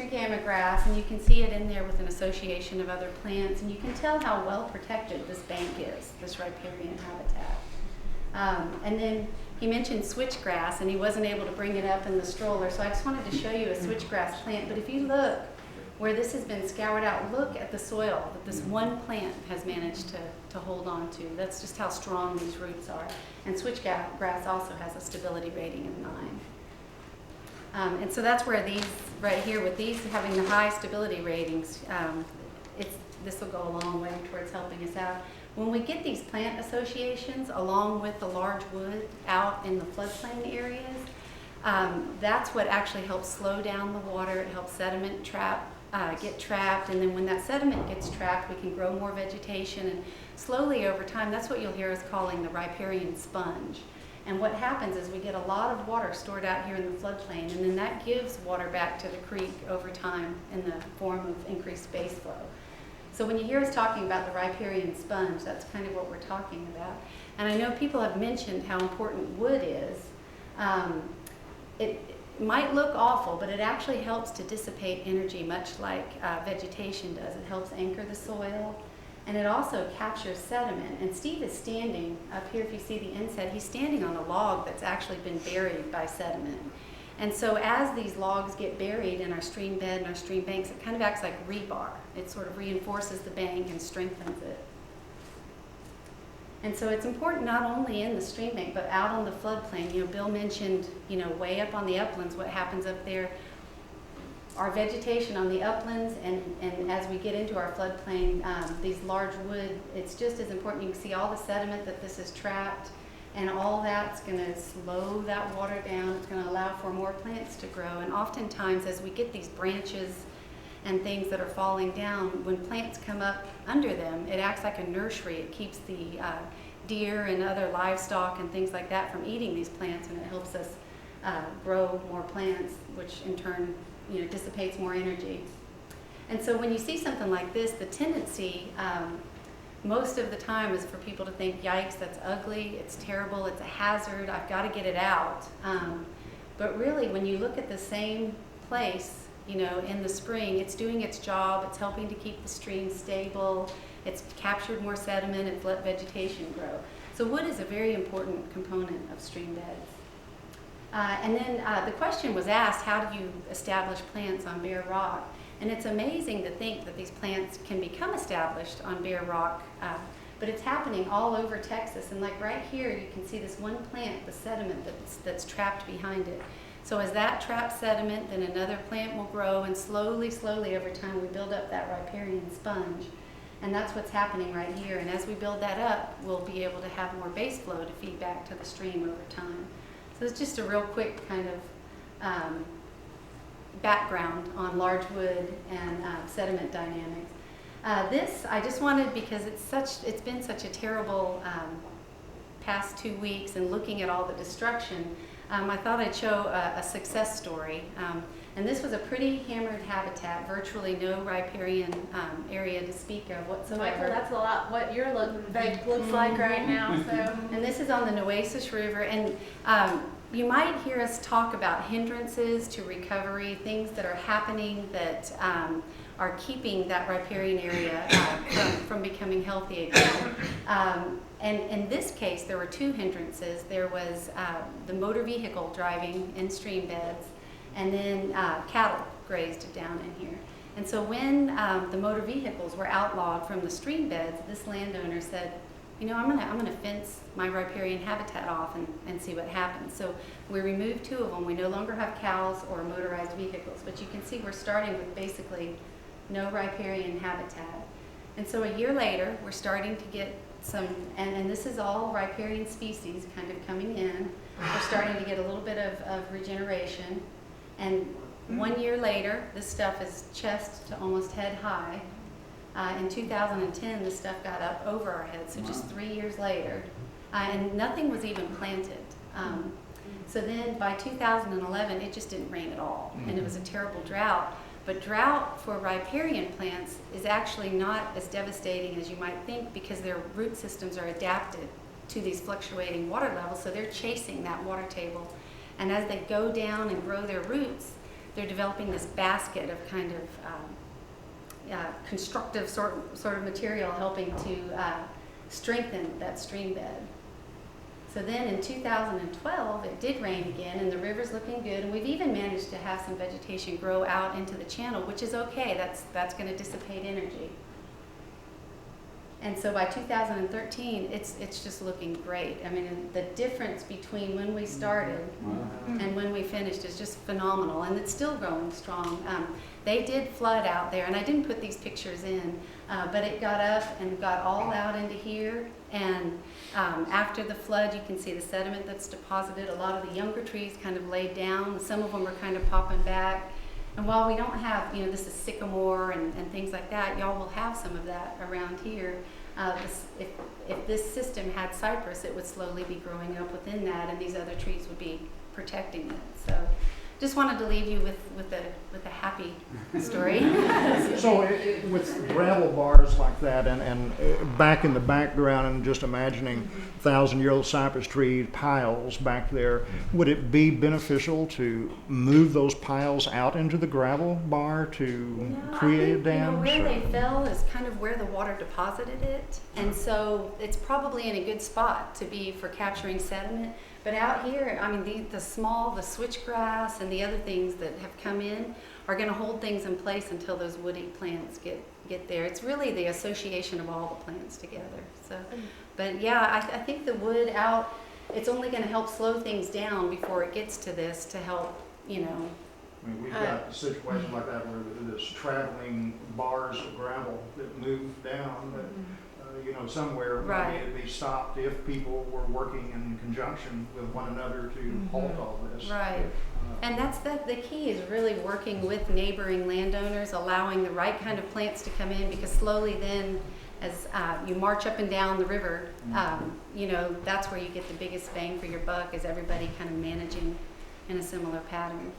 trichogama grass, and you can see it in there with an association of other plants, and you can tell how well protected this bank is, this riparian habitat. And then he mentioned switchgrass, and he wasn't able to bring it up in the stroller, so I just wanted to show you a switchgrass plant. But if you look where this has been scoured out, look at the soil that this one plant has managed to hold on to. That's just how strong these roots are. And switchgrass also has a stability rating of 9. And so that's where these, right here, with these having the high stability ratings, this will go a long way towards helping us out. When we get these plant associations along with the large wood out in the floodplain areas, that's what actually helps slow down the water. It helps sediment get trapped, and then when that sediment gets trapped, we can grow more vegetation, and slowly over time, that's what you'll hear us calling the riparian sponge. And what happens is we get a lot of water stored out here in the floodplain, and then that gives water back to the creek over time in the form of increased base flow. So when you hear us talking about the riparian sponge, that's kind of what we're talking about. And I know people have mentioned how important wood is. It might look awful, but it actually helps to dissipate energy, much like vegetation does. It helps anchor the soil, and it also captures sediment. And Steve is standing up here, if you see the inset, he's standing on a log that's actually been buried by sediment. And so as these logs get buried in our stream bed and our stream banks, it kind of acts like rebar. It sort of reinforces the bank and strengthens it. And so it's important not only in the stream bank, but out on the floodplain. You know, Bill mentioned, way up on the uplands, what happens up there. Our vegetation on the uplands, and as we get into our floodplain, these large wood, it's just as important. You can see all the sediment that this is trapped, and all that's going to slow that water down. It's going to allow for more plants to grow. And oftentimes, as we get these branches and things that are falling down, when plants come up under them, it acts like a nursery. It keeps the deer and other livestock and things like that from eating these plants, and it helps us grow more plants, which in turn dissipates more energy. And so when you see something like this, the tendency most of the time is for people to think, yikes, that's ugly, it's terrible, it's a hazard, I've got to get it out. But really, when you look at the same place, in the spring, it's doing its job, it's helping to keep the stream stable, it's captured more sediment, it's let vegetation grow. So wood is a very important component of stream beds. And then the question was asked, how do you establish plants on bare rock? And it's amazing to think that these plants can become established on bare rock, but it's happening all over Texas. And like right here, you can see this one plant, the sediment that's trapped behind it. So as that traps sediment, then another plant will grow, and slowly, slowly over time, we build up that riparian sponge. And that's what's happening right here. And as we build that up, we'll be able to have more base flow to feed back to the stream over time. So it's just a real quick kind of background on large wood and sediment dynamics. This I just wanted, because it's been such a terrible past 2 weeks, and looking at all the destruction, I thought I'd show a success story. And this was a pretty hammered habitat, virtually no riparian area to speak of whatsoever. Michael, that's a lot what your bank looks like right now. So. And this is on the Nueces River, and you might hear us talk about hindrances to recovery, things that are happening that are keeping that riparian area from becoming healthy again. And in this case, there were 2 hindrances. There was the motor vehicle driving in stream beds, and then cattle grazed down in here. And so when the motor vehicles were outlawed from the stream beds, this landowner said, I'm gonna fence my riparian habitat off and see what happens. So we removed 2 of them. We no longer have cows or motorized vehicles, but you can see we're starting with basically no riparian habitat. And so a year later, we're starting to get some, and this is all riparian species kind of coming in. We're starting to get a little bit of regeneration. And 1 year later, this stuff is chest to almost head high. In 2010, this stuff got up over our heads, so just 3 years later. And nothing was even planted. So then by 2011, it just didn't rain at all. And it was a terrible drought. But drought for riparian plants is actually not as devastating as you might think, because their root systems are adapted to these fluctuating water levels, so they're chasing that water table. And as they go down and grow their roots, they're developing this basket of kind of constructive sort of material helping to strengthen that stream bed. So then in 2012, it did rain again, and the river's looking good, and we've even managed to have some vegetation grow out into the channel, which is okay. That's going to dissipate energy. And so by 2013, it's just looking great. I mean, the difference between when we started and when we finished is just phenomenal, and it's still growing strong. They did flood out there, and I didn't put these pictures in, but it got up and got all out into here. And after the flood, you can see the sediment that's deposited. A lot of the younger trees kind of laid down. Some of them are kind of popping back. And while we don't have, this is sycamore and things like that, y'all will have some of that around here. If this system had cypress, it would slowly be growing up within that, and these other trees would be protecting it. So just wanted to leave you with a happy story. So with gravel bars like that and back in the background, and just imagining 1,000-year-old cypress tree piles back there, would it be beneficial to move those piles out into the gravel bar to create dams? Where they fell is kind of where the water deposited it, and so it's probably in a good spot to be for capturing sediment. But out here, I mean, the switchgrass and the other things that have come in are going to hold things in place until those woody plants get there. It's really the association of all the plants together. So, but yeah, I think the wood out, it's only going to help slow things down before it gets to this to help, I mean, we've got a situation like that where there's traveling bars of gravel that move down, but somewhere Right. maybe it'd be stopped if people were working in conjunction with one another to halt all this. Right. And that's the key is really working with neighboring landowners, allowing the right kind of plants to come in, because slowly then as you march up and down the river, that's where you get the biggest bang for your buck, is everybody kind of managing in a similar pattern.